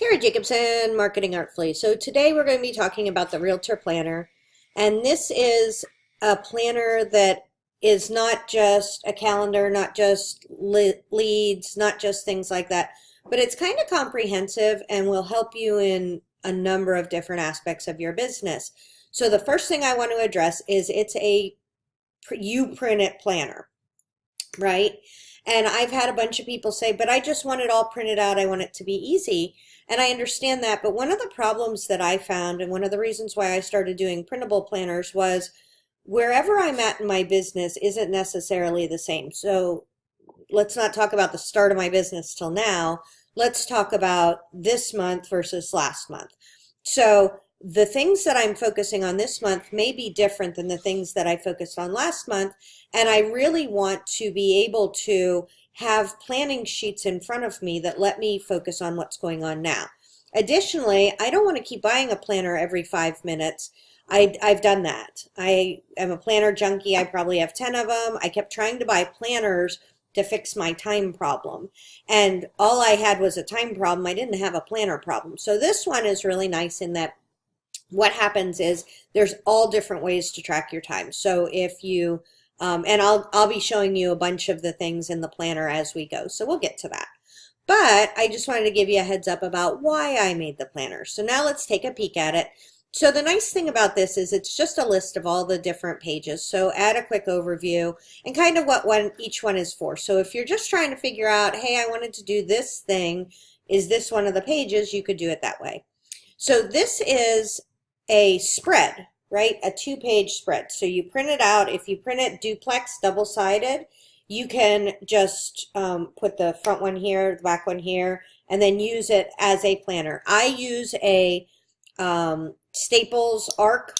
Terry Jacobson, Marketing Artfully. So today we're going to be talking about the Realtor Planner. And this is a planner that is not just a calendar, not just leads, not just things like that, but it's kind of comprehensive and will help you in a number of different aspects of your business. So the first thing I want to address is it's a you print it planner, right? And I've had a bunch of people say, but I just want it all printed out. I want it to be easy. And I understand that. But one of the problems that I found, and one of the reasons why I started doing printable planners, was wherever I'm at in my business isn't necessarily the same. So let's not talk about the start of my business till now. Let's talk about this month versus last month. So the things that I'm focusing on this month may be different than the things that I focused on last month. And I really want to be able to have planning sheets in front of me that let me focus on what's going on now. Additionally, I don't want to keep buying a planner every 5 minutes. I've done that. I am a planner junkie. I probably have 10 of them. I kept trying to buy planners to fix my time problem. And all I had was a time problem. I didn't have a planner problem. So this one is really nice in that what happens is there's all different ways to track your time. So if you, and I'll be showing you a bunch of the things in the planner as we go. So we'll get to that. But I just wanted to give you a heads up about why I made the planner. So now let's take a peek at it. So the nice thing about this is it's just a list of all the different pages. So add a quick overview and kind of what each one is for. So if you're just trying to figure out, hey, I wanted to do this thing, is this one of the pages? You could do it that way. So this is a spread, right? A 2-page spread. So you print it out. If you print it duplex, double-sided, you can just put the front one here, the back one here, and then use it as a planner. I use a Staples Arc,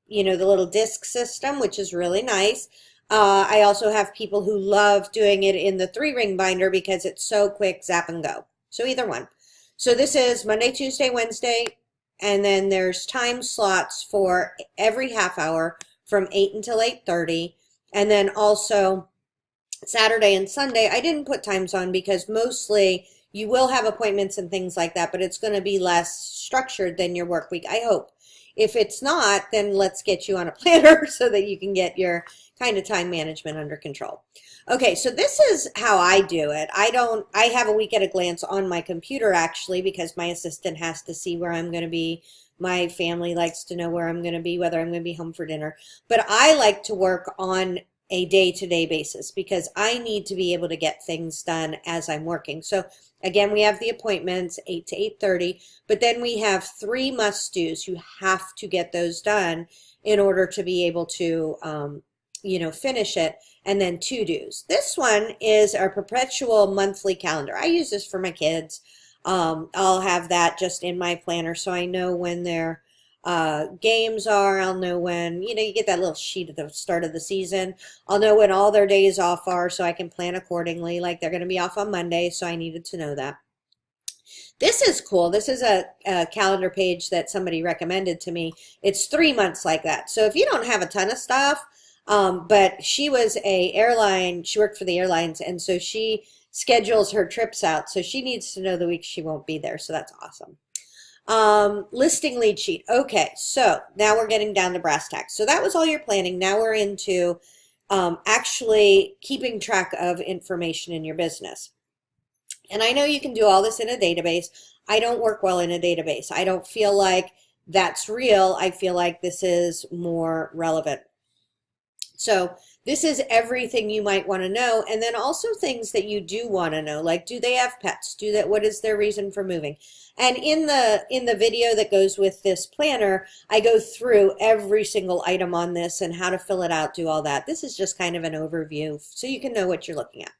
you know, the little disc system, which is really nice. I also have people who love doing it in the 3-ring binder because it's so quick, zap and go. So either one. So this is Monday, Tuesday, Wednesday, and then there's time slots for every half hour from 8 until 8:30. And then also Saturday and Sunday, I didn't put times on because mostly you will have appointments and things like that, but it's going to be less structured than your work week, I hope. If it's not, then let's get you on a planner so that you can get your kind of time management under control. Okay, so this is how I do it. I have a week at a glance on my computer actually because my assistant has to see where I'm going to be. My family likes to know where I'm going to be, whether I'm going to be home for dinner. But I like to work on a day-to-day basis because I need to be able to get things done as I'm working. So again, we have the appointments 8 to 8:30, but then we have 3 must-dos. You have to get those done in order to be able to finish it, and then 2 dos. This one is our Perpetual monthly calendar. I use this for my kids. I'll have that just in my planner so I know when their games are. I'll know when, you get that little sheet at the start of the season. I'll know when all their days off are so I can plan accordingly. Like they're going to be off on Monday, so I needed to know that. This is cool. This is a calendar page that somebody recommended to me. It's 3 months like that. So if you don't have a ton of stuff, but she was she worked for the airlines, and so she schedules her trips out. So she needs to know the week she won't be there. So that's awesome. Listing lead sheet. Okay, so now we're getting down to brass tacks. So that was all your planning. Now we're into actually keeping track of information in your business. And I know you can do all this in a database. I don't work well in a database. I don't feel like that's real. I feel like this is more relevant. So this is everything you might want to know, and then also things that you do want to know, like do they have pets? What is their reason for moving? And in the video that goes with this planner, I go through every single item on this and how to fill it out, do all that. This is just kind of an overview so you can know what you're looking at.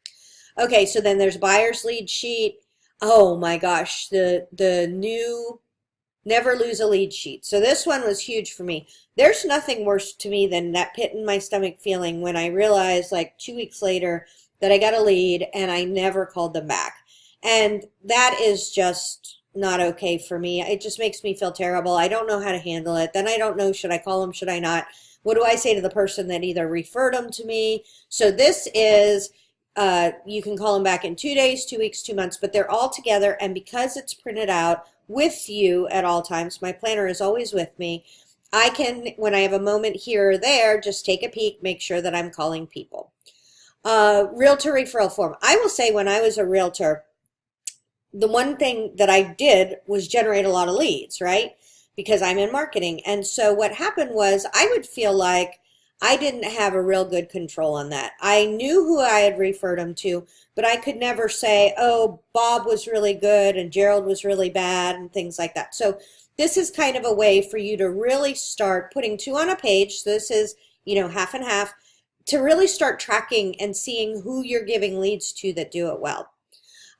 Okay, so then there's buyer's lead sheet. Oh my gosh, the new Never Lose a Lead sheet. So this one was huge for me. There's nothing worse to me than that pit in my stomach feeling when I realized like 2 weeks later that I got a lead and I never called them back. And that is just not okay for me. It just makes me feel terrible. I don't know how to handle it. Then I don't know, should I call them, should I not? What do I say to the person that either referred them to me? So this is You can call them back in 2 days, 2 weeks, 2 months, but they're all together. And because it's printed out with you at all times, my planner is always with me. I can, when I have a moment here or there, just take a peek, make sure that I'm calling people. Realtor referral form. I will say when I was a realtor, the one thing that I did was generate a lot of leads, right? Because I'm in marketing. And so what happened was I would feel like I didn't have a real good control on that. I knew who I had referred them to, but I could never say, oh, Bob was really good and Gerald was really bad and things like that. So this is kind of a way for you to really start putting 2 on a page. So this is, half and half, to really start tracking and seeing who you're giving leads to that do it well.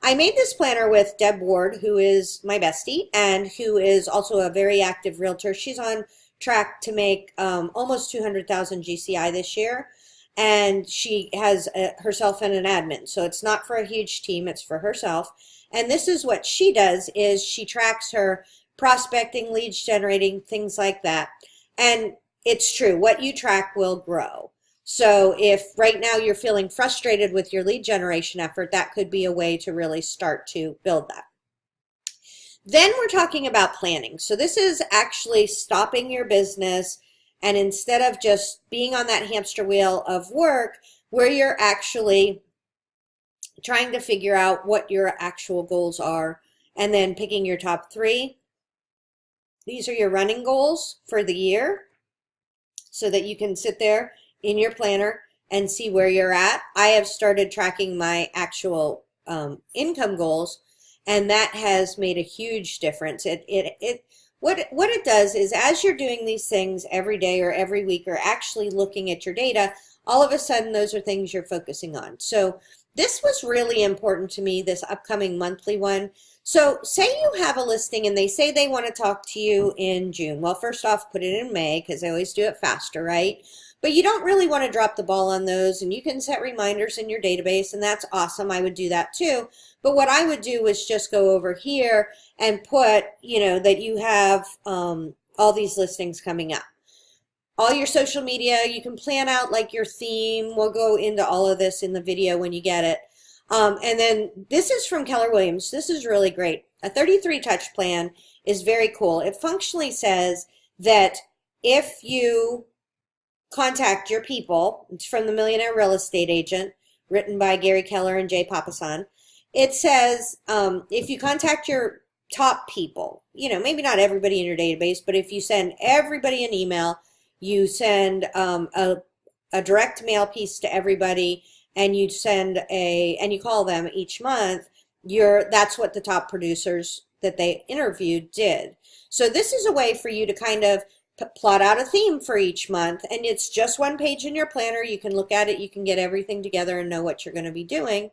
I made this planner with Deb Ward, who is my bestie and who is also a very active realtor. She's on track to make almost 200,000 GCI this year, and she has herself and an admin. So it's not for a huge team, it's for herself. And this is what she does, is she tracks her prospecting, leads generating, things like that. And it's true, what you track will grow. So if right now you're feeling frustrated with your lead generation effort, that could be a way to really start to build that. Then we're talking about planning. So this is actually stopping your business, and instead of just being on that hamster wheel of work, where you're actually trying to figure out what your actual goals are and then picking your top 3. These are your running goals for the year so that you can sit there in your planner and see where you're at. I have started tracking my actual income goals, and that has made a huge difference. What it does is, as you're doing these things every day or every week, or actually looking at your data, all of a sudden those are things you're focusing on. So this was really important to me, this upcoming monthly one. So say you have a listing and they say they want to talk to you in June. Well, first off, put it in May, because I always do it faster, right? But you don't really want to drop the ball on those, and you can set reminders in your database, and that's awesome. I would do that too. But what I would do is just go over here and put, that you have all these listings coming up. All your social media, you can plan out like your theme. We'll go into all of this in the video when you get it. And then this is from Keller Williams. This is really great. A 33 touch plan is very cool. It functionally says that if you contact your people, it's from The Millionaire Real Estate Agent, written by Gary Keller and Jay Papasan. It says if you contact your top people, maybe not everybody in your database, but if you send everybody an email, you send a direct mail piece to everybody, and you and you call them each month, that's what the top producers that they interviewed did. So this is a way for you to kind of plot out a theme for each month, and it's just 1 page in your planner. You can look at it, you can get everything together and know what you're going to be doing.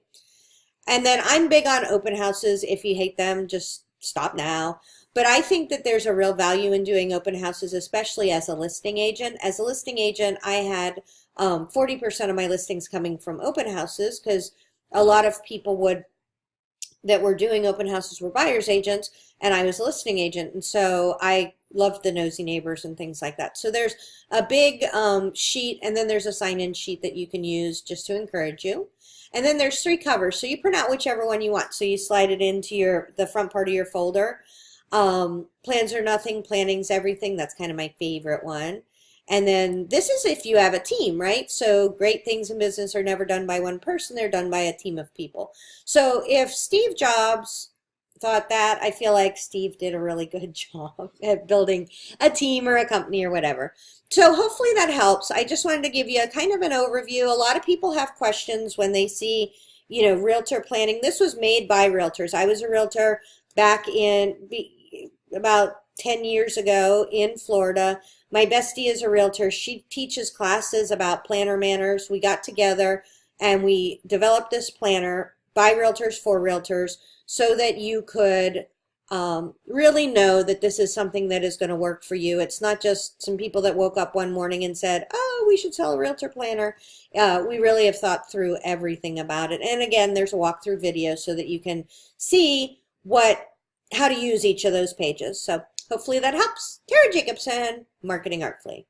And then I'm big on open houses. If you hate them, just stop now. But I think that there's a real value in doing open houses, especially as a listing agent. As a listing agent, I had 40% of my listings coming from open houses, because a lot of people that were doing open houses were buyer's agents, and I was a listing agent. And so I loved the nosy neighbors and things like that. So there's a big sheet, and then there's a sign-in sheet that you can use just to encourage you. And then there's 3 covers. So you print out whichever one you want. So you slide it into the front part of your folder. Plans are nothing, planning's everything. That's kind of my favorite one. And then this is if you have a team, right? So great things in business are never done by one person. They're done by a team of people. So if Steve Jobs thought that, I feel like Steve did a really good job at building a team or a company or whatever. So hopefully that helps. I just wanted to give you a kind of an overview. A lot of people have questions when they see, realtor planning. This was made by realtors. I was a realtor back in about 10 years ago in Florida. My bestie is a realtor. She teaches classes about planner manners. We got together and we developed this planner by realtors for realtors, so that you could really know that this is something that is going to work for you. It's not just some people that woke up one morning and said, oh, we should sell a realtor planner. We really have thought through everything about it. And again, there's a walkthrough video so that you can see how to use each of those pages. So hopefully that helps. Tara Jacobson, Marketing Artfully.